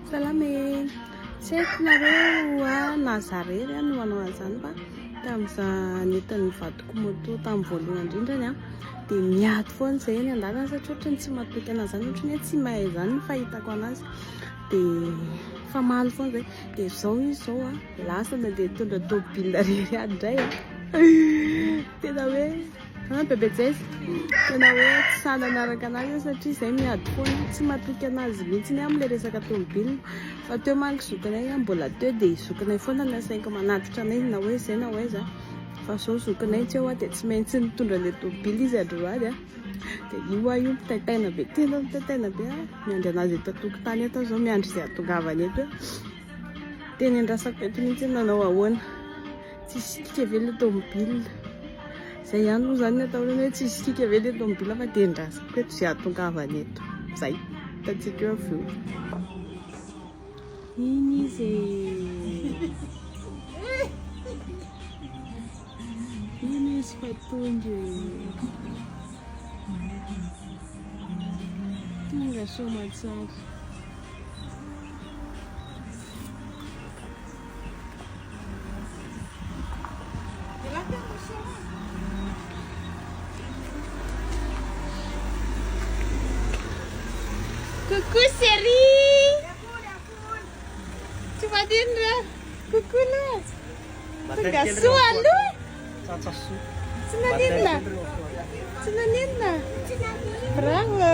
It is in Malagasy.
Salamé. Tsy haiko nareo Nazarery no manao an'izany fa tamin'izaho nentin'ny vadiko moto tamin'ny voalohany indrindrany dia miady foana izay eny an-dalana satria ohatrany tsy matoky an'izany, ohatrany hoe tsy mahay izany ny fahitako anazy dia famaly foana izay dia izao izy izao lasa dia tondra tômôbilina rery indray tena hoe bebe Jess tena hoe tsy sahy nanaraka anazy satria izay miady foana tsy matoky anazy mihitsy amin'ilay resaka tômôbilina fa teo manko zokinay mbola teo dia zokinay foana ny asaiko manatitra anay na hoe izay na hoe aiza fa izao zokinay tsy eo dia tsy maintsy nitondra ilay tômôbila izy androany dia io mitaitaina be tena mitaitaina be miandry anazy eto an-tokotany eto izao miandry izay atongavany eto teny andrasako eto mihitsy nanao ahoana tsy sitrika ve ilay tômôbila izay ihany moa izany ataonany hoe tsy sitrika ve ilay tômôbila fa dia andrasako eto izay atongavany eto izay hitantsika eo avy eo iny izy iny izy fa tonga tonga somatsara coucou chérie. Tu vas dire coucou là. Tengah sualu. Senanina. Senanina. Bravo.